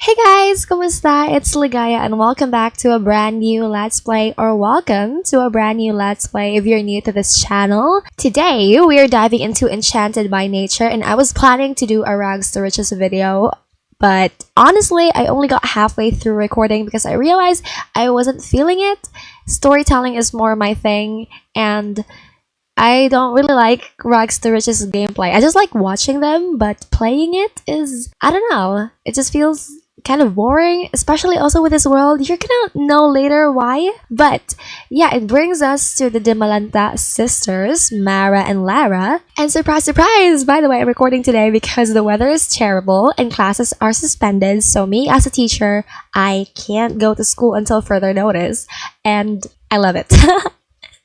Hey guys, kumusta? It's Ligaya and welcome back to a brand new Let's Play, or welcome to a brand new Let's Play if you're new to this channel. Today, we are diving into Enchanted by Nature, and I was planning to do a Rags to Riches video, but honestly, I only got halfway through recording because I realized I wasn't feeling it. Storytelling is more my thing, and I don't really like Rags to Riches gameplay. I just like watching them, but playing it is, I don't know, it just feels kind of boring, especially also with this world. You're gonna know later why. But yeah, it brings us to the Dimalanta sisters, Mara and Lara. And surprise, surprise! By the way, I'm recording today because the weather is terrible and classes are suspended. So me as a teacher, I can't go to school until further notice. And I love it.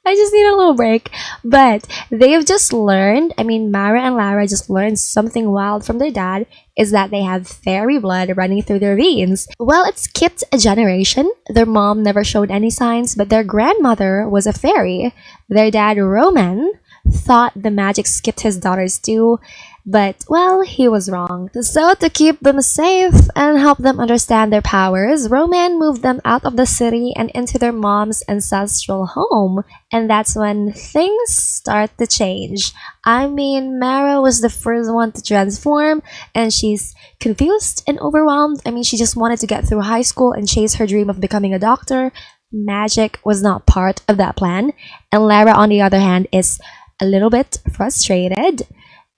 I just need a little break. But they've just learned, Mara and Lara just learned something wild from their dad, is that they have fairy blood running through their veins. Well, it skipped a generation. Their mom never showed any signs, but their grandmother was a fairy. Their dad, Roman, thought the magic skipped his daughters too, but, well, he was wrong. So, to keep them safe and help them understand their powers, Roman moved them out of the city and into their mom's ancestral home. And that's when things start to change. Mara was the first one to transform, and she's confused and overwhelmed. She just wanted to get through high school and chase her dream of becoming a doctor. Magic was not part of that plan. And Lara, on the other hand, is a little bit frustrated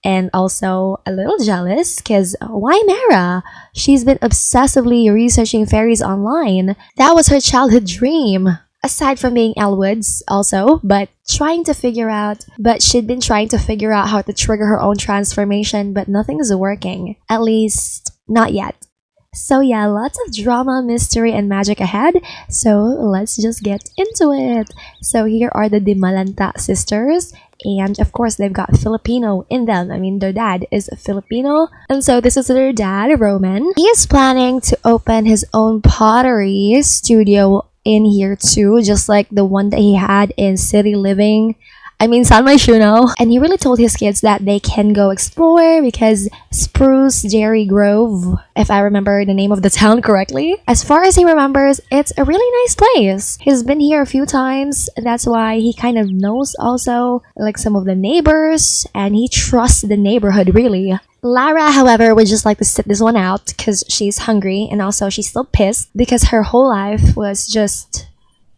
and also a little jealous, because why Mara? She's been obsessively researching fairies online. That was her childhood dream. Aside from being Elwood's also, but she'd been trying to figure out how to trigger her own transformation, but nothing is working. At least, not yet. So yeah, lots of drama, mystery, and magic ahead. So let's just get into it. So here are the Dimalanta sisters. And of course, they've got Filipino in them. Their dad is Filipino. And so this is their dad, Roman. He is planning to open his own pottery studio in here too, just like the one that he had in City Living. San Myshuno. And he really told his kids that they can go explore because Spruce Jerry Grove, if I remember the name of the town correctly, as far as he remembers, it's a really nice place. He's been here a few times. That's why he kind of knows also like some of the neighbors, and he trusts the neighborhood really. Lara, however, would just like to sit this one out because she's hungry, and also she's still pissed because her whole life was just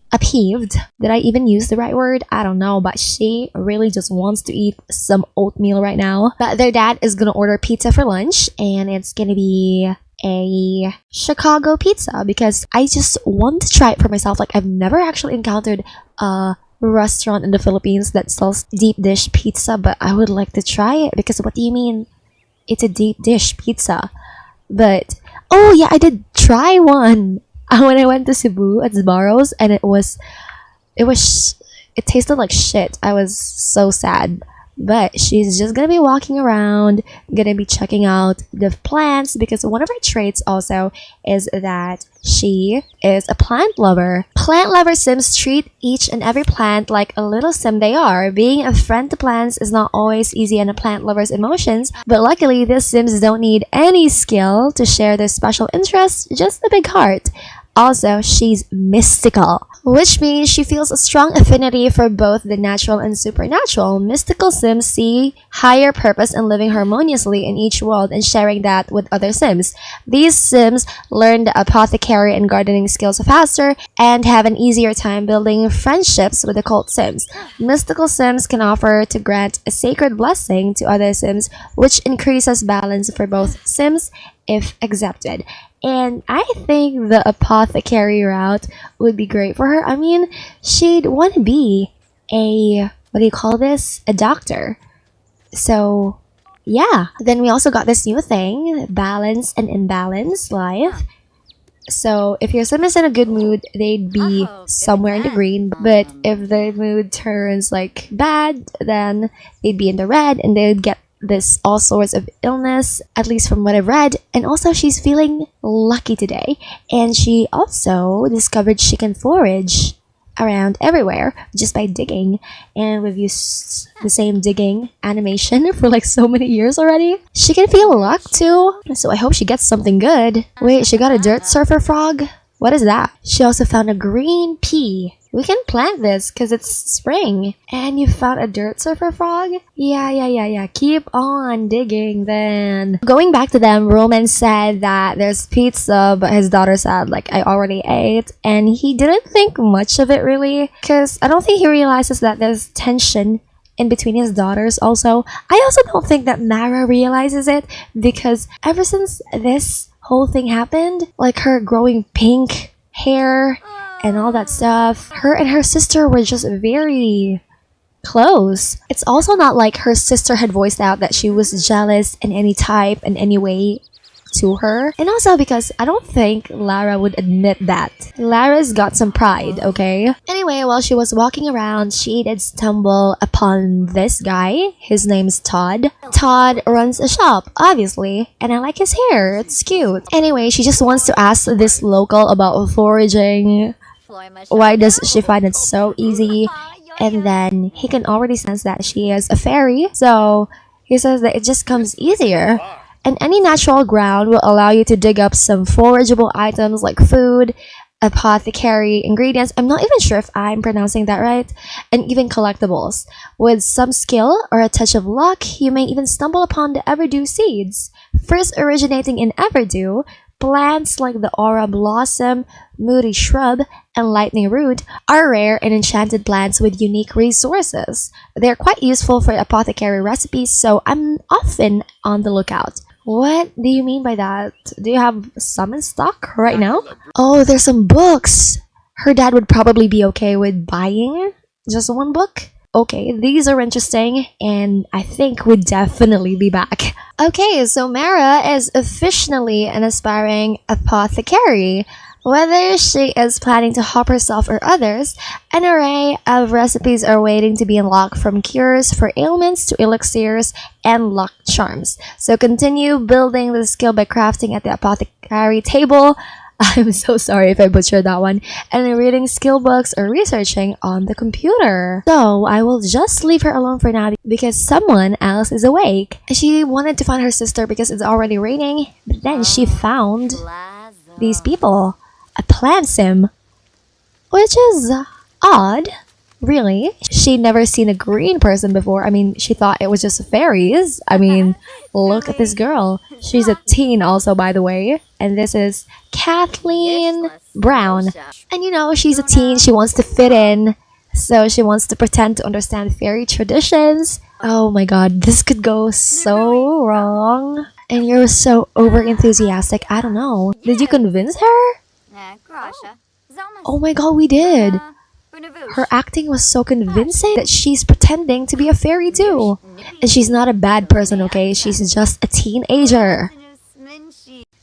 upheaved. Did I even use the right word? I don't know, but she really just wants to eat some oatmeal right now. But their dad is gonna order pizza for lunch, and it's gonna be a Chicago pizza because I just want to try it for myself. Like, I've never actually encountered a restaurant in the Philippines that sells deep dish pizza, but I would like to try it because what do you mean it's a deep dish pizza? But oh yeah, I did try one when I went to Cebu at Sbarro's, and it tasted like shit. I was so sad. But she's just gonna be walking around, gonna be checking out the plants, because one of her traits also is that she is a plant lover. Plant lover Sims treat each and every plant like a little sim they are. Being a friend to plants is not always easy on a plant lover's emotions, but luckily these Sims don't need any skill to share their special interests, just a big heart. Also, she's mystical, which means she feels a strong affinity for both the natural and supernatural. Mystical Sims see higher purpose in living harmoniously in each world and sharing that with other Sims. These Sims learn the apothecary and gardening skills faster and have an easier time building friendships with occult Sims. Mystical Sims can offer to grant a sacred blessing to other Sims, which increases balance for both Sims if accepted. And I think the apothecary route would be great for her. She'd want to be a doctor. So yeah. Then we also got this new thing, balance and imbalance life. So if your sim is in a good mood, they'd be somewhere in the green. But if the mood turns like bad, then they'd be in the red, and they'd get this all sorts of illness, at least from what I've read. And also, she's feeling lucky today, and she also discovered she can forage around everywhere just by digging. And we've used the same digging animation for like so many years already. She can feel luck too, so I hope she gets something good. Wait, she got a dirt surfer frog? What is that? She also found a green pea. We can plant this because it's spring. And you found a dirt surfer frog? Yeah. Keep on digging then. Going back to them, Roman said that there's pizza, but his daughter said, like, I already ate. And he didn't think much of it really, because I don't think he realizes that there's tension in between his daughters also. I also don't think that Mara realizes it, because ever since this whole thing happened, like her growing pink hair and all that stuff, her and her sister were just very close. It's also not like her sister had voiced out that she was jealous in any type, in any way to her. And also because I don't think Lara would admit that. Lara's got some pride, okay? Anyway, while she was walking around, she did stumble upon this guy. His name's Todd. Todd runs a shop, obviously, and I like his hair. It's cute. Anyway, she just wants to ask this local about foraging. Why does she find it so easy? And then he can already sense that she is a fairy, so he says that it just comes easier. And any natural ground will allow you to dig up some forageable items like food, apothecary ingredients, I'm not even sure if I'm pronouncing that right, and even collectibles. With some skill or a touch of luck, you may even stumble upon the Everdew seeds. First originating in Everdew, plants like the Aura Blossom, Moody Shrub, and Lightning Root are rare and enchanted plants with unique resources. They're quite useful for apothecary recipes, so I'm often on the lookout. What do you mean by that? Do you have some in stock right now? Oh, there's some books! Her dad would probably be okay with buying just one book. Okay, these are interesting, and I think we'd definitely be back. Okay, so Mara is officially an aspiring apothecary. Whether she is planning to help herself or others, an array of recipes are waiting to be unlocked, from cures for ailments to elixirs and luck charms. So continue building the skill by crafting at the apothecary table. I'm so sorry if I butchered that one. And reading skill books or researching on the computer. So I will just leave her alone for now because someone else is awake. She wanted to find her sister because it's already raining, but then she found these people. A plant sim, which is odd, really. She'd never seen a green person before. I mean, she thought it was just fairies. I mean, look at this girl. She's a teen also, by the way. And this is Kathleen Brown. And you know, she's a teen. She wants to fit in. So she wants to pretend to understand fairy traditions. Oh my god, this could go so wrong. And you're so over enthusiastic. I don't know. Did you convince her? Oh my god, we did! Her acting was so convincing that she's pretending to be a fairy too. And she's not a bad person, okay? She's just a teenager.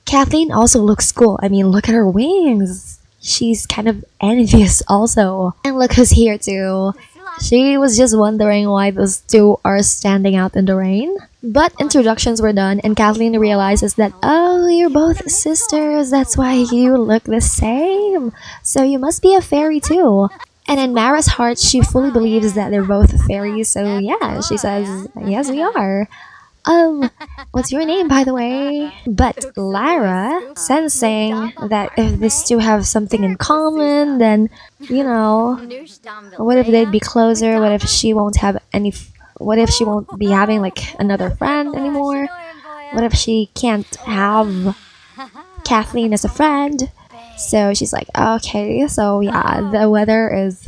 Kathleen also looks cool. I mean, look at her wings. She's kind of envious also. And look who's here too. She was just wondering why those two are standing out in the rain. But introductions were done and Kathleen realizes that, oh, you're both sisters, that's why you look the same. So you must be a fairy too. And in Mara's heart, she fully believes that they're both fairies, so yeah, she says, yes we are. What's your name, by the way? But Lara, sensing that if these two have something in common, then, you know, what if they'd be closer? What if she won't have any... What if she won't be having, like, another friend anymore? What if she can't have Kathleen as a friend? So she's like, okay, so yeah, the weather is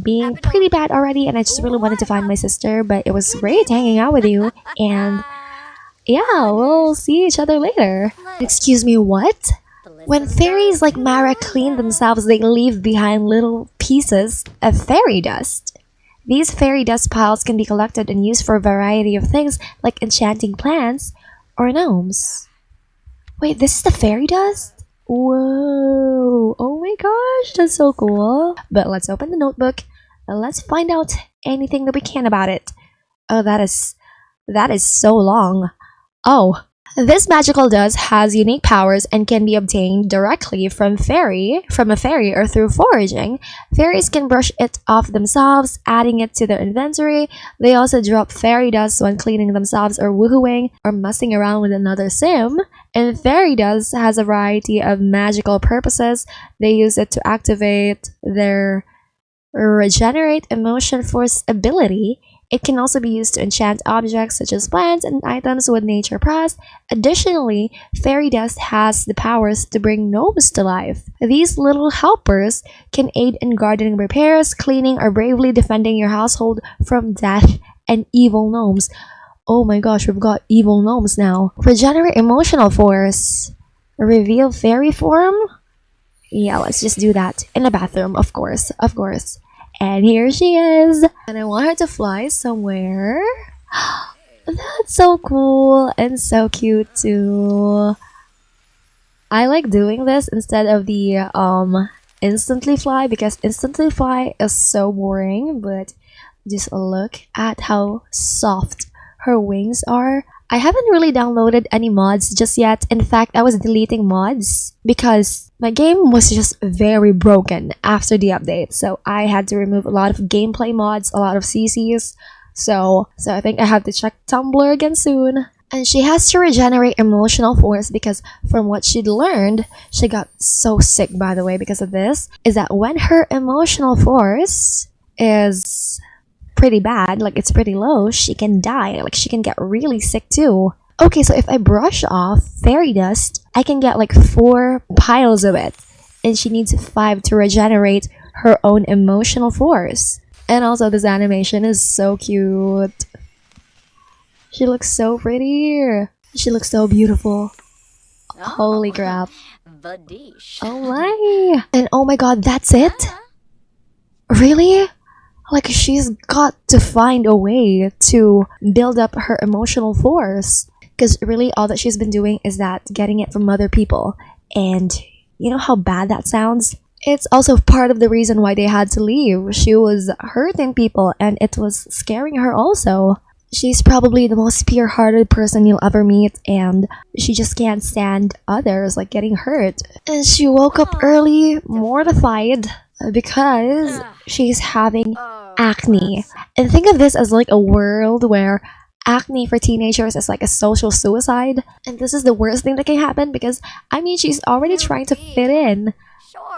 being pretty bad already, and I just really wanted to find my sister, but it was great hanging out with you, and yeah, we'll see each other later. Excuse me, what? When fairies like Mara clean themselves, they leave behind little pieces of fairy dust. These fairy dust piles can be collected and used for a variety of things, like enchanting plants or gnomes. Wait, this is the fairy dust? Whoa! Oh my gosh, that's so cool. But let's open the notebook and let's find out anything that we can about it. Oh, that is so long. Oh, This magical dust has unique powers and can be obtained directly from a fairy or through foraging. Fairies can brush it off themselves, adding it to their inventory. They also drop fairy dust when cleaning themselves or woohooing or messing around with another sim. And fairy dust has a variety of magical purposes. They use it to activate their regenerate emotion force ability. It can also be used to enchant objects such as plants and items with nature plus. Additionally, fairy dust has the powers to bring gnomes to life. These little helpers can aid in gardening repairs, cleaning, or bravely defending your household from death and evil gnomes. Oh my gosh, we've got evil gnomes now. Regenerate emotional force. Reveal fairy form? Yeah, let's just do that. In the bathroom, of course, of course. And here she is. And I want her to fly somewhere. That's so cool and so cute too. I like doing this instead of the instantly fly because instantly fly is so boring, but just look at how soft her wings are. I haven't really downloaded any mods just yet. In fact, I was deleting mods because my game was just very broken after the update. So I had to remove a lot of gameplay mods, a lot of CCs. So I think I have to check Tumblr again soon. And she has to regenerate emotional force because from what she'd learned, she got so sick by the way because of this, is that when her emotional force is pretty bad, like it's pretty low, she can die, like she can get really sick too. Okay, so if I brush off fairy dust, I can get like 4 piles of it, and she needs 5 to regenerate her own emotional force. And also this animation is so cute. She looks so pretty. She looks so beautiful. Holy crap. Oh my. And oh my god, that's it? Really? Like, she's got to find a way to build up her emotional force. Because really, all that she's been doing is that getting it from other people. And you know how bad that sounds? It's also part of the reason why they had to leave. She was hurting people and it was scaring her also. She's probably the most pure-hearted person you'll ever meet, and she just can't stand others like getting hurt. And she woke up early, mortified, because she's having acne. And think of this as like a world where acne for teenagers is like a social suicide. And this is the worst thing that can happen because, I mean, she's already trying to fit in.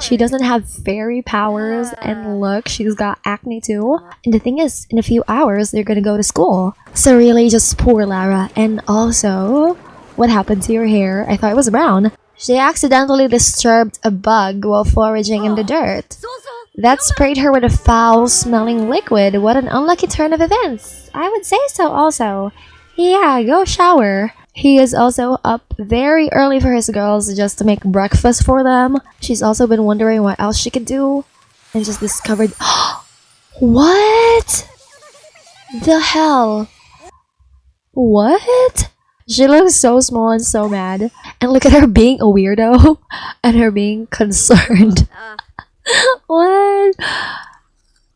She doesn't have fairy powers, and look, she's got acne too. And the thing is, in a few hours, they're gonna go to school. So really, just poor Lara. And also, what happened to your hair? I thought it was brown. She accidentally disturbed a bug while foraging in the dirt. That sprayed her with a foul-smelling liquid. What an unlucky turn of events. I would say so also. Yeah, go shower. He is also up very early for his girls just to make breakfast for them. She's also been wondering what else she could do and just discovered... What? The hell? What? She looks so small and so mad. And look at her being a weirdo and her being concerned. What?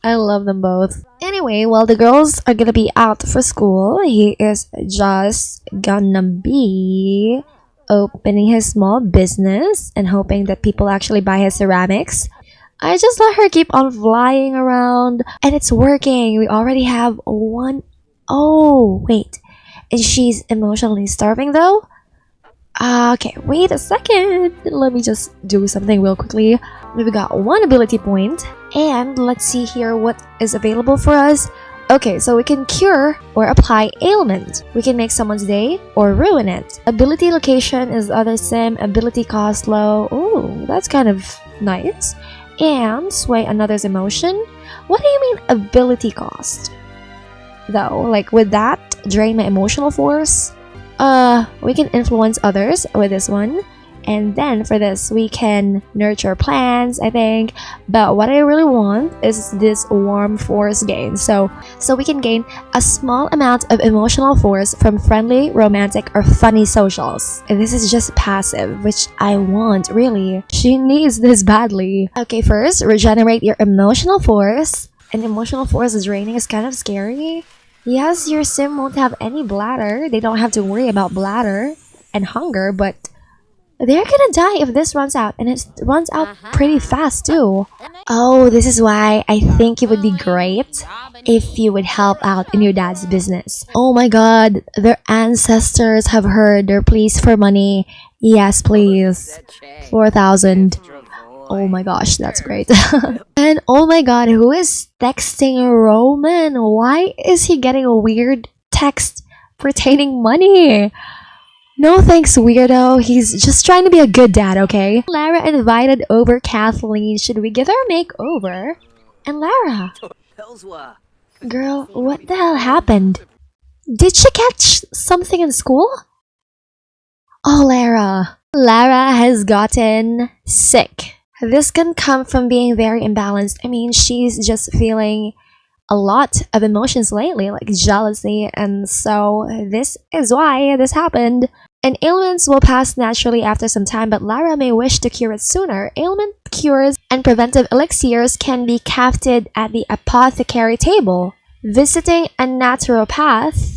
I love them both. Anyway, while the girls are gonna be out for school, he is just gonna be opening his small business and hoping that people actually buy his ceramics. I just let her keep on flying around and it's working. We already have one. Oh, wait. And she's emotionally starving though? Okay, wait a second. Let me just do something real quickly. We've got 1 ability point, and let's see here what is available for us. Okay, so we can cure or apply ailment. We can make someone's day or ruin it. Ability location is other sim. Ability cost low. Oh, that's kind of nice. And sway another's emotion. What do you mean ability cost? Though, like with that, drain my emotional force. We can influence others with this one, and then for this we can nurture plants, I think. But what I really want is this warm force gain, so we can gain a small amount of emotional force from friendly, romantic, or funny socials. And this is just passive, which I want. Really, she needs this badly. Okay, first regenerate your emotional force. And emotional force draining is kind of scary. Yes, your sim won't have any bladder. They don't have to worry about bladder. and hunger, but they're gonna die if this runs out, and it runs out pretty fast too. Oh, this is why I think it would be great if you would help out in your dad's business. Oh my god, their ancestors have heard their pleas for money. Yes, please. 4,000. Oh my gosh, that's great. And oh my god, who is texting Roman? Why is he getting a weird text pertaining money? No thanks, weirdo. He's just trying to be a good dad, okay? Lara invited over Kathleen. Should we give her a makeover? And Lara. Girl, what the hell happened? Did she catch something in school? Oh, Lara. Lara has gotten sick. This can come from being very imbalanced. I mean, she's just feeling a lot of emotions lately, like jealousy, and so this is why this happened. And ailments will pass naturally after some time, but Lara may wish to cure it sooner. Ailment cures and preventive elixirs can be crafted at the apothecary table. Visiting a naturopath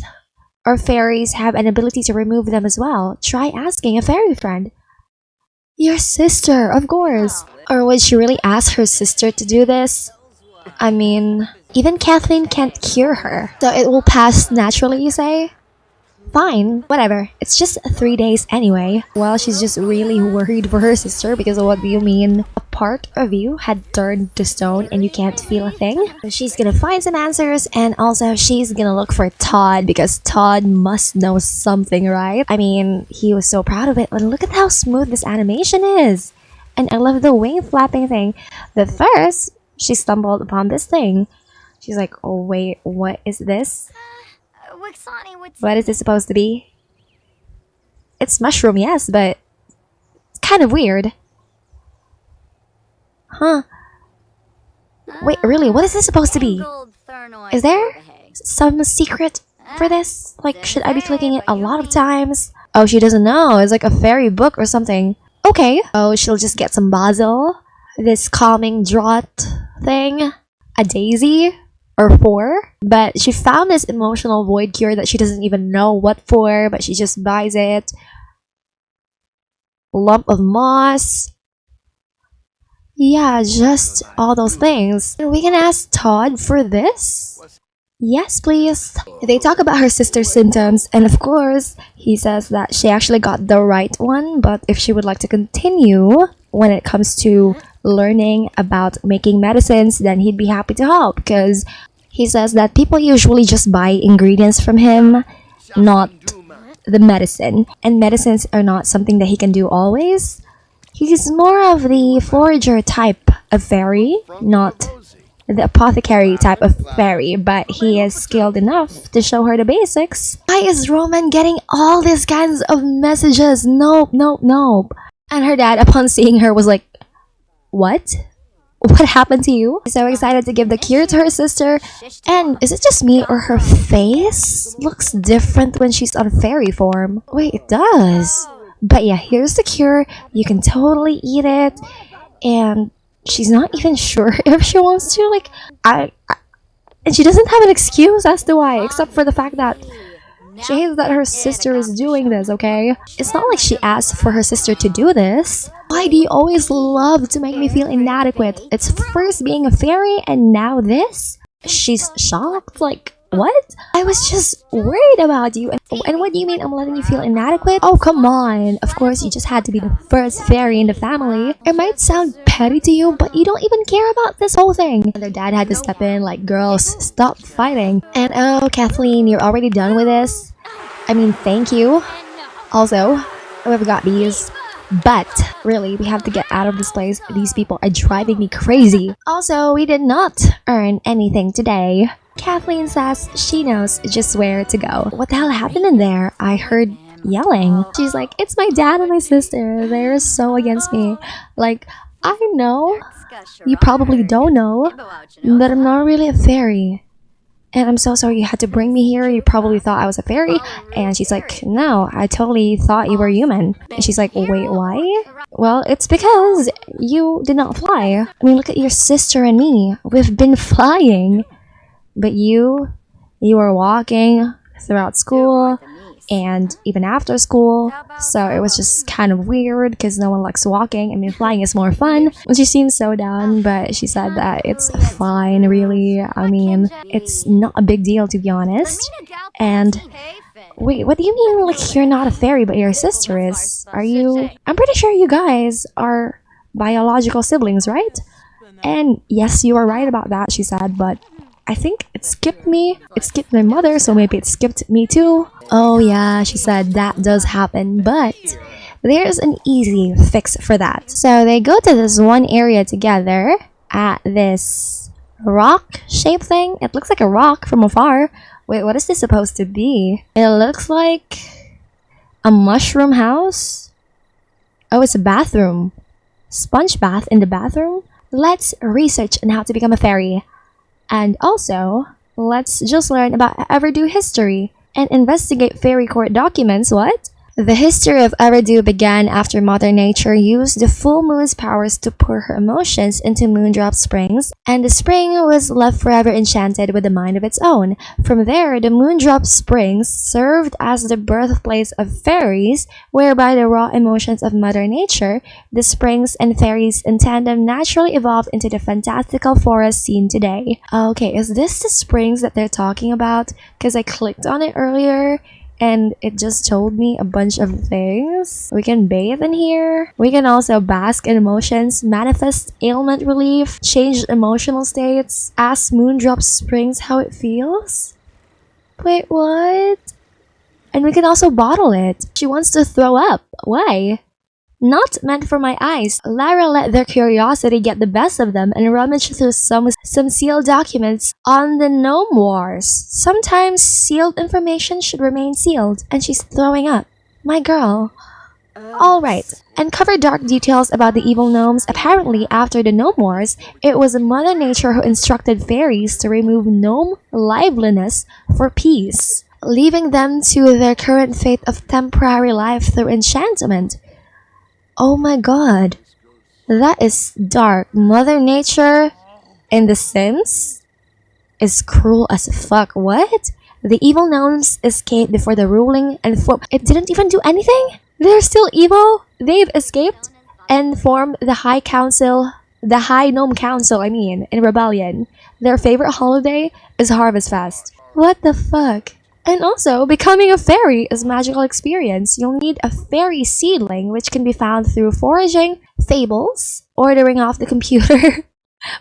or fairies have an ability to remove them as well. Try asking a fairy friend. Your sister, of course. Or would she really ask her sister to do this? I mean, even Kathleen can't cure her. So it will pass naturally, you say? Fine, whatever. It's just 3 days anyway. Well, she's just really worried for her sister because of what do you mean? A part of you had turned to stone and you can't feel a thing? So she's gonna find some answers, and also she's gonna look for Todd because Todd must know something, right? I mean, he was so proud of it, and look at how smooth this animation is! And I love the wing flapping thing. But first, she stumbled upon this thing. She's like, oh wait, what is this? What is this supposed to be? It's mushroom, yes, but it's kind of weird. Huh? Wait, really, what is this supposed to be? Is there some secret for this? Like, should I be clicking it a lot of times? Oh, she doesn't know. It's like a fairy book or something. Okay. Oh, she'll just get some basil. This calming draught thing. A daisy. Or 4, but she found this emotional void cure that she doesn't even know what for, but she just buys it. Lump of moss. Yeah, just all those things. And we can ask Todd for this? Yes, please. They talk about her sister's symptoms, and of course, he says that she actually got the right one, but if she would like to continue when it comes to learning about making medicines, then he'd be happy to help, because he says that people usually just buy ingredients from him, not the medicine. And medicines are not something that he can do always. He's more of the forager type of fairy, not the apothecary type of fairy, but he is skilled enough to show her the basics. Why is Roman getting all these kinds of messages? Nope, nope, nope. And her dad, upon seeing her, was like, what? What happened to you? So excited to give the cure to her sister. And is it just me or her face looks different when she's on fairy form? Wait, it does. But yeah, here's the cure. You can totally eat it. And she's not even sure if she wants to. Like, and she doesn't have an excuse as to why, except for the fact that she hates that her sister is doing this, okay? It's not like she asked for her sister to do this. Why do you always love to make me feel inadequate? It's first being a fairy and now this? She's shocked? Like, what? I was just worried about you. And what do you mean I'm letting you feel inadequate? Oh, come on. Of course, you just had to be the first fairy in the family. It might sound petty to you, but you don't even care about this whole thing. And their dad had to step in like, girls, stop fighting. And oh, Kathleen, you're already done with this? I mean, thank you. Also, we've got these. But really, we have to get out of this place. These people are driving me crazy. Also, we did not earn anything today. Kathleen says she knows just where to go. What the hell happened in there? I heard yelling. She's like, it's my dad and my sister. They're so against me. Like, I know you probably don't know that I'm not really a fairy. And I'm so sorry you had to bring me here. You probably thought I was a fairy. And she's like, no, I totally thought you were human. And she's like, wait, why? Well, it's because you did not fly. I mean, look at your sister and me. We've been flying. But you were walking throughout school and even after school. So it was just kind of weird because no one likes walking. I mean, flying is more fun. She seemed so down, but she said that it's fine, really. I mean, it's not a big deal, to be honest. And wait, what do you mean, like, you're not a fairy, but your sister is? Are you? I'm pretty sure you guys are biological siblings, right? And yes, you are right about that, she said, but I think it skipped me. It skipped my mother, so maybe it skipped me too. Oh yeah, she said that does happen, but there's an easy fix for that. So they go to this one area together at this rock-shaped thing. It looks like a rock from afar. Wait, what is this supposed to be? It looks like a mushroom house. Oh, it's a bathroom. Sponge bath in the bathroom? Let's research on how to become a fairy. And also, let's just learn about Everdew history and investigate fairy court documents. What? The history of Everdew began after Mother Nature used the full moon's powers to pour her emotions into Moondrop Springs, and the spring was left forever enchanted with a mind of its own. From there, the Moondrop Springs served as the birthplace of fairies, whereby the raw emotions of Mother Nature, the springs and fairies in tandem naturally evolved into the fantastical forest seen today. Okay, is this the springs that they're talking about? Because I clicked on it earlier and it just told me a bunch of things. We can bathe in here. We can also bask in emotions, manifest ailment relief, change emotional states, ask Moondrop Springs how it feels. Wait, what? And we can also bottle it. She wants to throw up. Why? Not meant for my eyes. Lara let their curiosity get the best of them and rummaged through some sealed documents on the Gnome Wars. Sometimes sealed information should remain sealed, and she's throwing up. My girl. Alright, uncover dark details about the evil gnomes. Apparently, after the Gnome Wars, it was Mother Nature who instructed fairies to remove gnome liveliness for peace, leaving them to their current fate of temporary life through enchantment. Oh my god, that is dark. Mother Nature in The Sims is cruel as fuck. What? The evil gnomes escaped before the ruling and it didn't even do anything? They're still evil? They've escaped and formed the High Gnome Council, in rebellion. Their favorite holiday is Harvest Fest. What the fuck? And also, becoming a fairy is a magical experience. You'll need a fairy seedling, which can be found through foraging, fables, ordering off the computer.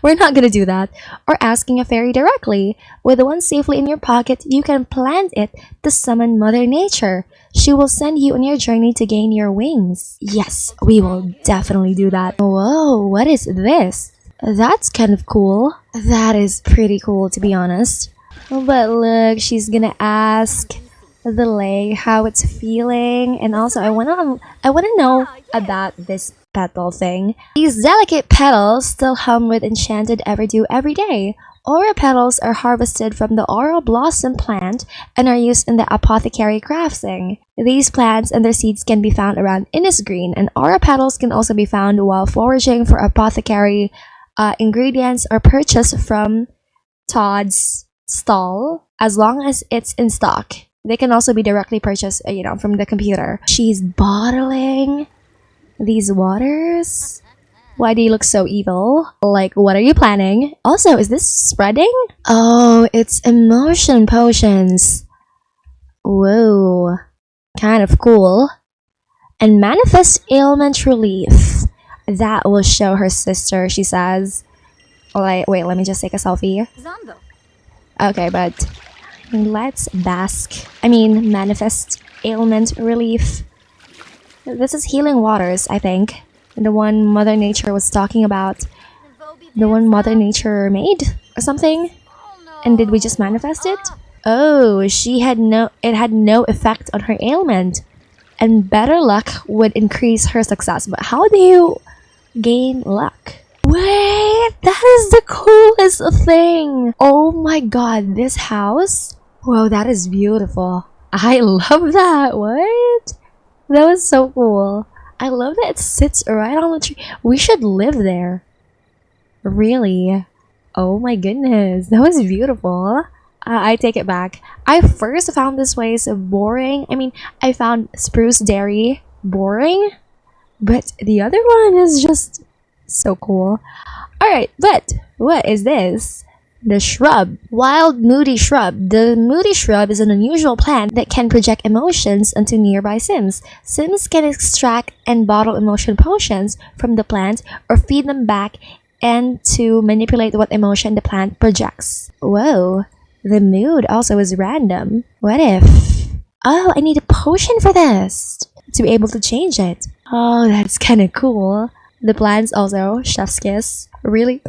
We're not gonna do that. Or asking a fairy directly. With one safely in your pocket, you can plant it to summon Mother Nature. She will send you on your journey to gain your wings. Yes, we will definitely do that. Whoa, what is this? That's kind of cool. That is pretty cool, to be honest. But look, she's gonna ask the leg how it's feeling, and also I wanna know about this petal thing. These delicate petals still hum with enchanted Everdew every day. Aura petals are harvested from the Aura Blossom plant and are used in the apothecary crafting. These plants and their seeds can be found around Innisgreen, and Aura petals can also be found while foraging for apothecary ingredients or purchased from Todd's stall as long as it's in stock. They can also be directly purchased, from the computer. She's bottling these waters. Why do you look so evil? Like, what are you planning? Also, is this spreading? Oh, it's emotion potions. Whoa, kind of cool. And manifest ailment relief. That will show her sister, she says. Wait, let me just take a selfie. Okay, but let's manifest ailment relief. This is healing waters, I think. The one Mother Nature was talking about. The one Mother Nature made or something. And did we just manifest it? Oh, it had no effect on her ailment. And better luck would increase her success. But how do you gain luck? Wait, that is the coolest thing! Oh my god, this house? Whoa, that is beautiful. I love that. What? That was so cool. I love that it sits right on the tree. We should live there. Really? Oh my goodness, that was beautiful. I take it back. I first found this place boring. I mean, I found Spruce Dairy boring, but the other one is just so cool. Alright, but what is this? The shrub. Wild moody shrub. The moody shrub is an unusual plant that can project emotions onto nearby Sims. Sims can extract and bottle emotion potions from the plant or feed them back and to manipulate what emotion the plant projects. Whoa, the mood also is random. What if... Oh, I need a potion for this to be able to change it. Oh, that's kind of cool. The plants also, chef's kiss. Really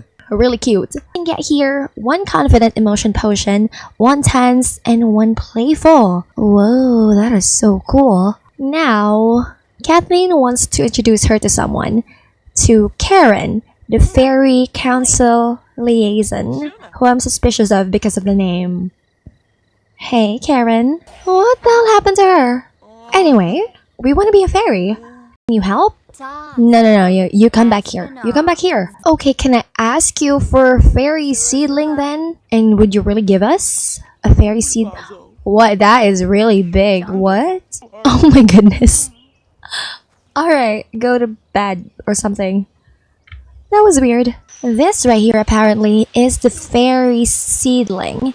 cute. You can get here 1 confident emotion potion, 1 tense, and 1 playful. Whoa, that is so cool. Now, Kathleen wants to introduce her to someone. To Karen, the Fairy Council Liaison, who I'm suspicious of because of the name. Hey, Karen. What the hell happened to her? Anyway, we want to be a fairy. Can you help? No, you come back here. You come back here. Okay, can I ask you for a fairy seedling then? And would you really give us a fairy seed? What? That is really big. What? Oh my goodness. Alright, go to bed or something. That was weird. This right here apparently is the fairy seedling.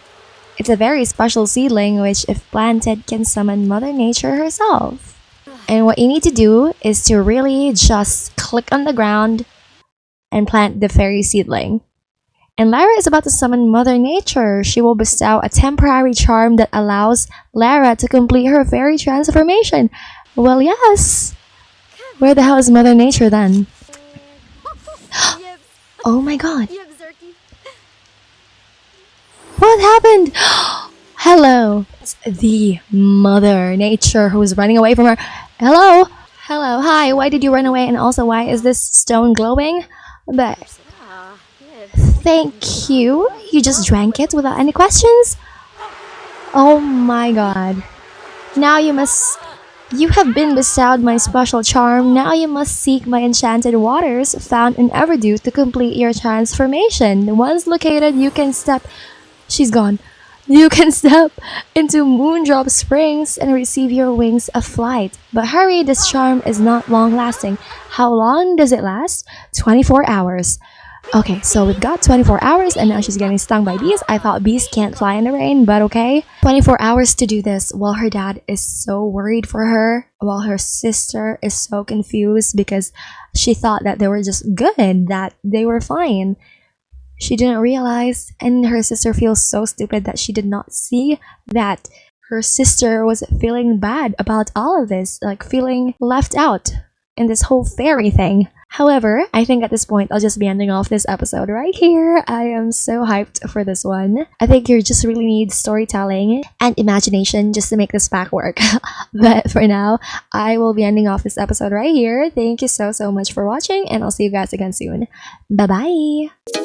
It's a very special seedling which, if planted, can summon Mother Nature herself. And what you need to do is to really just click on the ground and plant the fairy seedling. And Lara is about to summon Mother Nature. She will bestow a temporary charm that allows Lara to complete her fairy transformation. Well, yes. Where the hell is Mother Nature then? Oh my god. What happened? Hello. It's the Mother Nature who's running away from her. Hello? Hello, hi, why did you run away? And also, why is this stone glowing? But thank you. You just drank it without any questions? Oh my god. Now you have been bestowed my special charm. Now you must seek my enchanted waters found in Everdew to complete your transformation. Once located, you can step... She's gone. You can step into Moondrop Springs and receive your wings of flight. But hurry, this charm is not long-lasting. How long does it last? 24 hours. Okay, so we've got 24 hours and now she's getting stung by bees. I thought bees can't fly in the rain, but okay. 24 hours to do this while her dad is so worried for her, while her sister is so confused because she thought that they were just good, that they were fine. She didn't realize, and her sister feels so stupid that she did not see that her sister was feeling bad about all of this, like feeling left out in this whole fairy thing. However, I think at this point I'll just be ending off this episode right here. I am so hyped for this one. I think you just really need storytelling and imagination just to make this pack work. But for now, I will be ending off this episode right here. Thank you so much for watching, and I'll see you guys again soon. Bye bye!